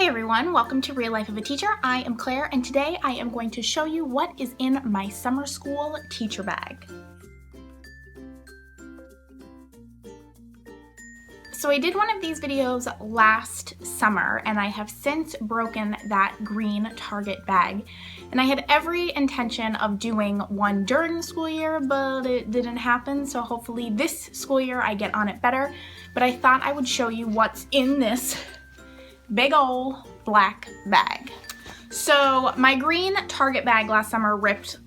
Hey everyone, welcome to Real Life of a Teacher. I am Claire and today I am going to show you what is in my summer school teacher bag. So I did one of these videos last summer and I have since broken that green Target bag. And I had every intention of doing one during the school year, but it didn't happen. So hopefully this school year I get on it better. But I thought I would show you what's in this big ol' black bag. So my green Target bag last summer ripped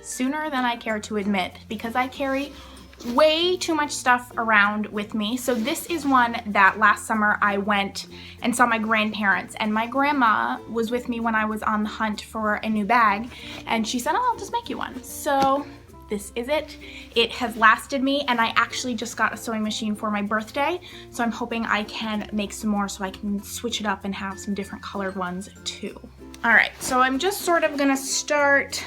sooner than I care to admit because I carry way too much stuff around with me. So this is one that last summer I went and saw my grandparents, and my grandma was with me when I was on the hunt for a new bag, and she said, oh, I'll just make you one. So this is it. It has lasted me, and I actually just got a sewing machine for my birthday, so I'm hoping I can make some more so I can switch it up and have some different colored ones too. All right, so I'm just sort of gonna start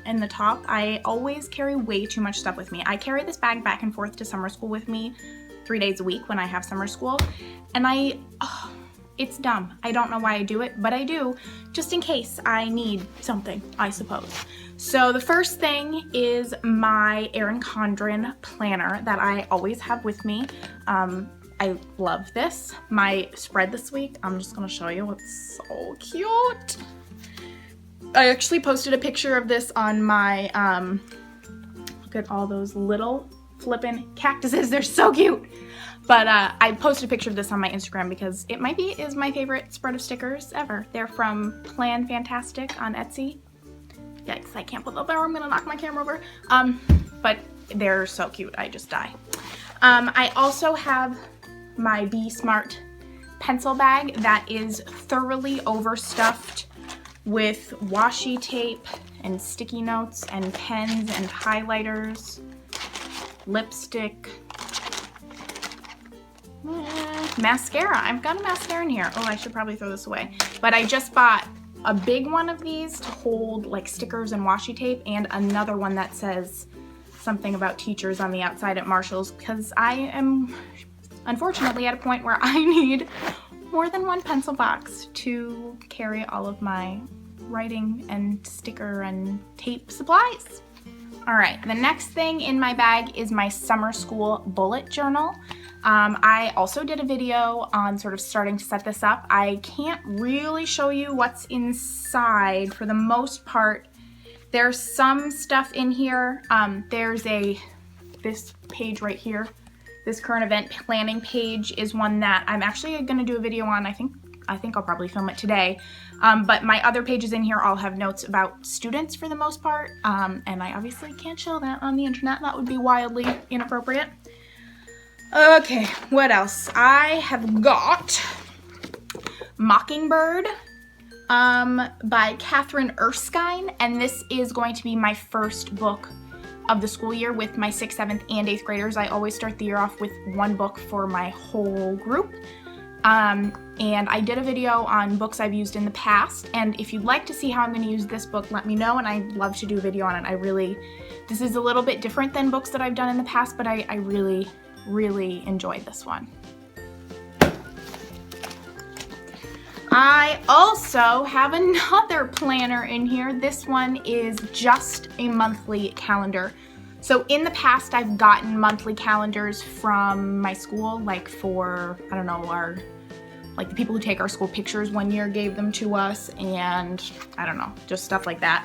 in the top. I always carry way too much stuff with me. I carry this bag back and forth to summer school with me 3 days a week when I have summer school, and it's dumb. I don't know why I do it, but I do, just in case I need something, I suppose. So the first thing is my Erin Condren planner that I always have with me. I love this. My spread this week, I'm just gonna show you, it's so cute. I actually posted a picture of this on my, look at all those little flippin' cactuses, they're so cute. But I posted a picture of this on my Instagram because it is my favorite spread of stickers ever. They're from Plan Fantastic on Etsy. Yikes, I can't put that there, I'm gonna knock my camera over. But they're so cute, I just die. I also have my Be Smart pencil bag that is thoroughly overstuffed with washi tape and sticky notes and pens and highlighters, lipstick, mascara. I've got a mascara in here. Oh, I should probably throw this away. But I just bought a big one of these to hold like stickers and washi tape, and another one that says something about teachers on the outside at Marshall's, because I am unfortunately at a point where I need more than one pencil box to carry all of my writing and sticker and tape supplies. All right, the next thing in my bag is my summer school bullet journal. I also did a video on sort of starting to set this up. I can't really show you what's inside for the most part. There's some stuff in here. There's this page right here. This current event planning page is one that I'm actually gonna do a video on. I think I'll probably film it today. But my other pages in here all have notes about students for the most part. And I obviously can't show that on the internet. That would be wildly inappropriate. Okay, what else? I have got Mockingbird by Catherine Erskine, and this is going to be my first book of the school year with my 6th, 7th, and 8th graders. I always start the year off with one book for my whole group. And I did a video on books I've used in the past, and if you'd like to see how I'm going to use this book, let me know, and I'd love to do a video on it. This is a little bit different than books that I've done in the past, but I really enjoyed this one. I also have another planner in here. This one is just a monthly calendar. So in the past, I've gotten monthly calendars from my school, like for, I don't know, like the people who take our school pictures one year gave them to us, and I don't know, just stuff like that.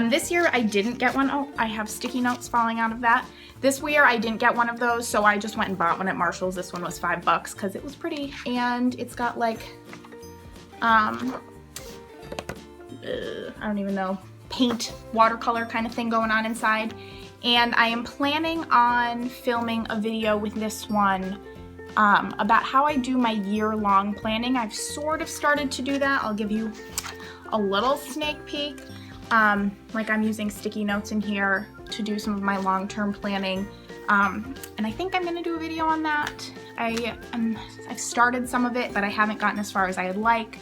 This year I didn't get one. Oh, I have sticky notes falling out of that. This year I didn't get one of those, so I just went and bought one at Marshall's. This one was $5 because it was pretty, and it's got like, I don't even know, paint, watercolor kind of thing going on inside. And I am planning on filming a video with this one about how I do my year-long planning. I've sort of started to do that. I'll give you a little sneak peek. Like I'm using sticky notes in here to do some of my long-term planning. And I think I'm gonna do a video on that. I've started some of it, but I haven't gotten as far as I'd like.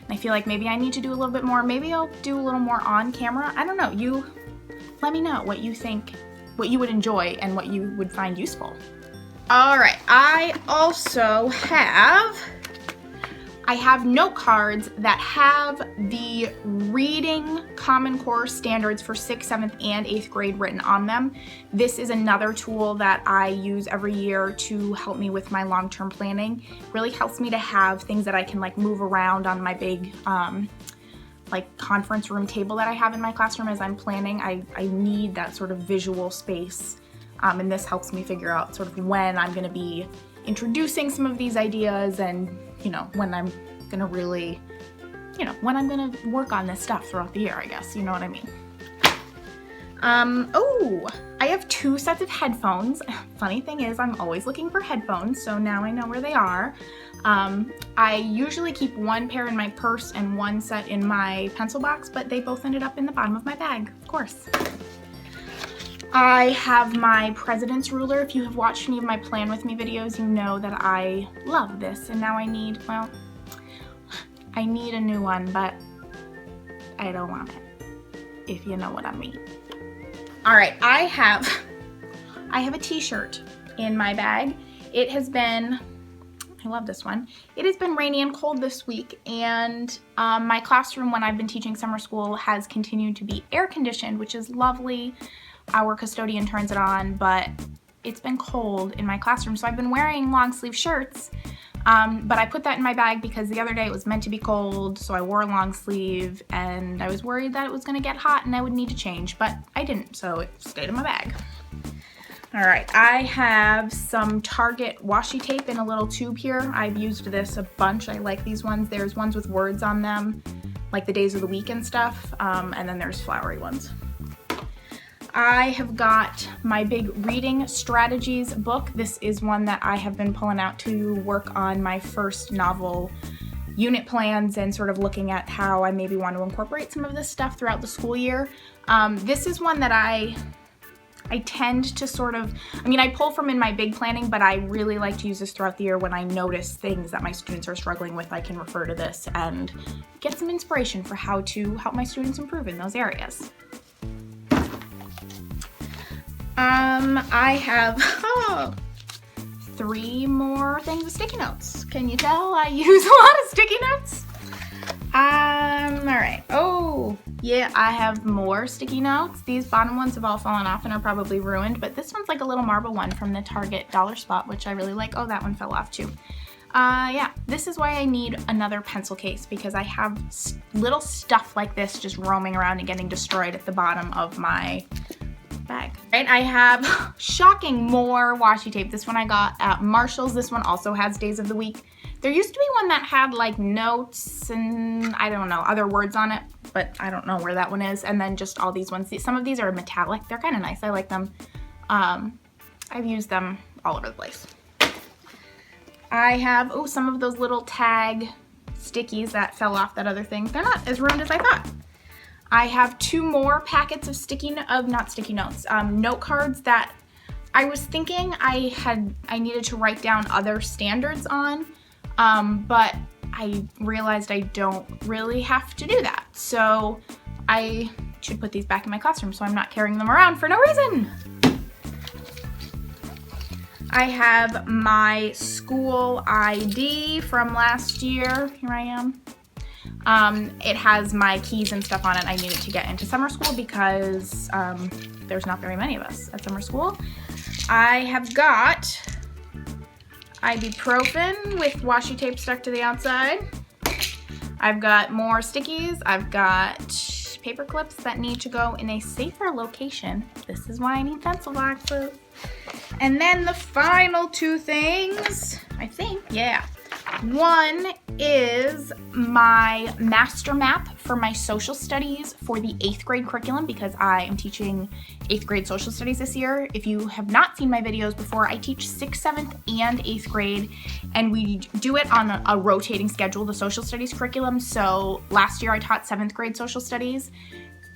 And I feel like maybe I need to do a little bit more. Maybe I'll do a little more on camera. I don't know. You let me know what you think, what you would enjoy and what you would find useful. All right, I also have I have note cards that have the reading Common Core standards for 6th, 7th, and 8th grade written on them. This is another tool that I use every year to help me with my long-term planning. It really helps me to have things that I can like move around on my big like conference room table that I have in my classroom as I'm planning. I need that sort of visual space, and this helps me figure out sort of when I'm gonna be introducing some of these ideas and, you know, when I'm gonna really, you know, when I'm gonna work on this stuff throughout the year, I guess, you know what I mean. Oh, I have 2 sets of headphones. Funny thing is, I'm always looking for headphones, so now I know where they are. I usually keep 1 pair in my purse and 1 set in my pencil box, but they both ended up in the bottom of my bag, of course. I have my President's Ruler. If you have watched any of my Plan With Me videos, you know that I love this, and now I need, well, I need a new one, but I don't want it, if you know what I mean. All right, I have a t-shirt in my bag. It has been, I love this one. It has been rainy and cold this week, and my classroom when I've been teaching summer school has continued to be air conditioned, which is lovely. Our custodian turns it on, but it's been cold in my classroom, so I've been wearing long sleeve shirts, but I put that in my bag because the other day it was meant to be cold, so I wore a long sleeve, and I was worried that it was gonna get hot and I would need to change, but I didn't, so it stayed in my bag. All right, I have some Target washi tape in a little tube here. I've used this a bunch. I like these ones. There's ones with words on them, like the days of the week and stuff, and then there's flowery ones. I have got my big reading strategies book. This is one that I have been pulling out to work on my first novel unit plans and sort of looking at how I maybe want to incorporate some of this stuff throughout the school year. This is one that I tend to sort of, I mean, I pull from in my big planning, but I really like to use this throughout the year when I notice things that my students are struggling with. I can refer to this and get some inspiration for how to help my students improve in those areas. I have 3 more things with sticky notes. Can you tell I use a lot of sticky notes? All right. Oh, yeah, I have more sticky notes. These bottom ones have all fallen off and are probably ruined, but this one's like a little marble one from the Target dollar spot, which I really like. Oh, that one fell off too. Yeah, this is why I need another pencil case, because I have little stuff like this just roaming around and getting destroyed at the bottom of my bag. Right, I have, shocking, more washi tape. This one I got at Marshall's. This one also has days of the week. There used to be one that had like notes and I don't know, other words on it, but I don't know where that one is. And then just all these ones. Some of these are metallic. They're kind of nice. I like them. I've used them all over the place. I have, oh, some of those little tag stickies that fell off that other thing. They're not as ruined as I thought. I have 2 more packets of note cards that I was thinking I needed to write down other standards on, but I realized I don't really have to do that. So I should put these back in my classroom so I'm not carrying them around for no reason. I have my school ID from last year. Here I am. It has my keys and stuff on it I needed to get into summer school because there's not very many of us at summer school. I have got ibuprofen with washi tape stuck to the outside. I've got more stickies. I've got paper clips that need to go in a safer location. This is why I need pencil boxes. And then the final 2 things, I think, yeah. One is my master map for my social studies for the 8th grade curriculum, because I am teaching 8th grade social studies this year. If you have not seen my videos before, I teach 6th, 7th, and 8th grade, and we do it on a rotating schedule, the social studies curriculum. So last year I taught 7th grade social studies.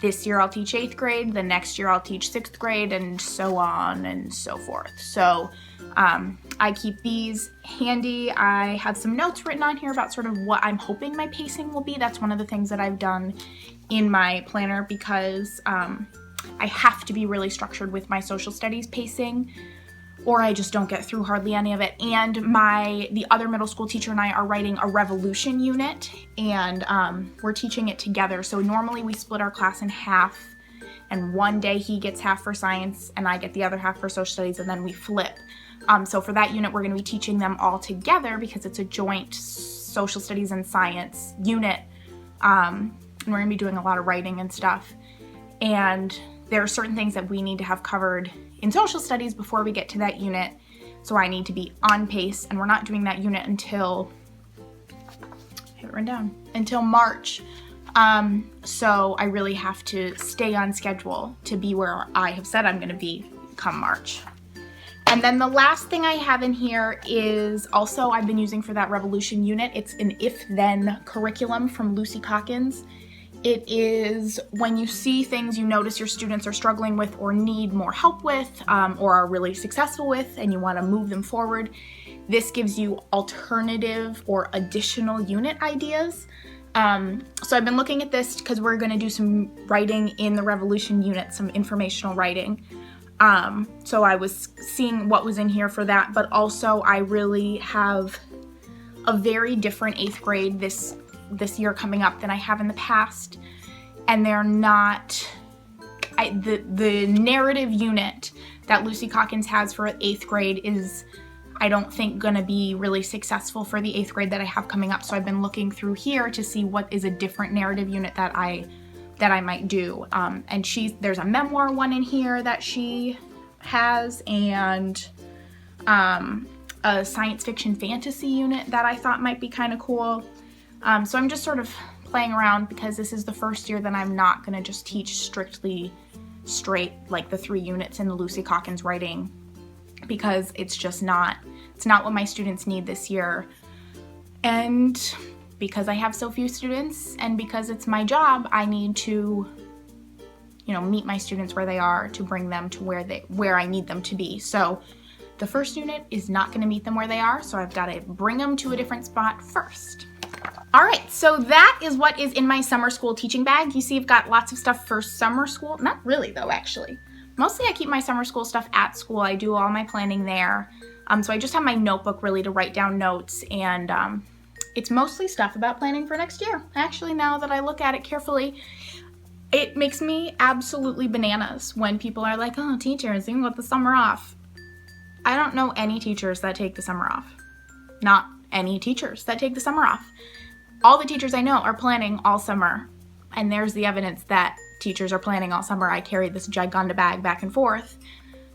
This year I'll teach 8th grade, the next year I'll teach 6th grade, and so on and so forth. So I keep these handy. I have some notes written on here about sort of what I'm hoping my pacing will be. That's one of the things that I've done in my planner, because I have to be really structured with my social studies pacing. or I just don't get through hardly any of it. And the other middle school teacher and I are writing a revolution unit, and we're teaching it together. So normally we split our class in half, and one day he gets half for science and I get the other half for social studies, and then we flip. So for that unit, we're going to be teaching them all together because it's a joint social studies and science unit. And we're going to be doing a lot of writing and stuff. And there are certain things that we need to have covered in social studies before we get to that unit. So I need to be on pace, and we're not doing that unit until, I have it written down, until March. So I really have to stay on schedule to be where I have said I'm going to be come March. And then the last thing I have in here is also I've been using for that Revolution unit. It's an if-then curriculum from Lucy Calkins. It is when you see things you notice your students are struggling with or need more help with, or are really successful with, and you want to move them forward. This gives you alternative or additional unit ideas. So I've been looking at this because we're going to do some writing in the Revolution unit, some informational writing. So I was seeing what was in here for that, but also I really have a very different 8th grade this year coming up than I have in the past, and they're not, the narrative unit that Lucy Calkins has for 8th grade is, I don't think, gonna be really successful for the 8th grade that I have coming up. So I've been looking through here to see what is a different narrative unit that I might do. And there's a memoir one in here that she has, and a science fiction fantasy unit that I thought might be kind of cool. So I'm just sort of playing around because this is the first year that I'm not gonna just teach strictly straight like the 3 units in the Lucy Calkins writing, because it's just not, it's not what my students need this year. And because I have so few students, and because it's my job, I need to, you know, meet my students where they are to bring them to where I need them to be. So the first unit is not going to meet them where they are, so I've got to bring them to a different spot first. All right, so that is what is in my summer school teaching bag. You see I've got lots of stuff for summer school. Not really though, actually. Mostly I keep my summer school stuff at school. I do all my planning there. So I just have my notebook really to write down notes, and it's mostly stuff about planning for next year. Actually, now that I look at it carefully, it makes me absolutely bananas when people are like, oh, teachers, you can get the summer off. I don't know any teachers that take the summer off. Not any teachers that take the summer off. All the teachers I know are planning all summer, and there's the evidence that teachers are planning all summer. I carry this giganda bag back and forth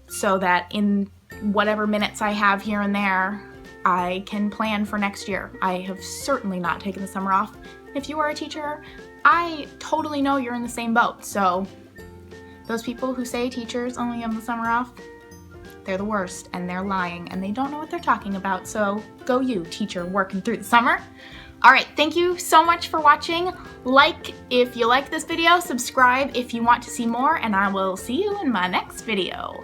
so that in whatever minutes I have here and there, I can plan for next year. I have certainly not taken the summer off. If you are a teacher, I totally know you're in the same boat. So those people who say teachers only have the summer off, they're the worst, and they're lying, and they don't know what they're talking about. So go you, teacher working through the summer. All right, thank you so much for watching. Like if you like this video, subscribe if you want to see more, and I will see you in my next video.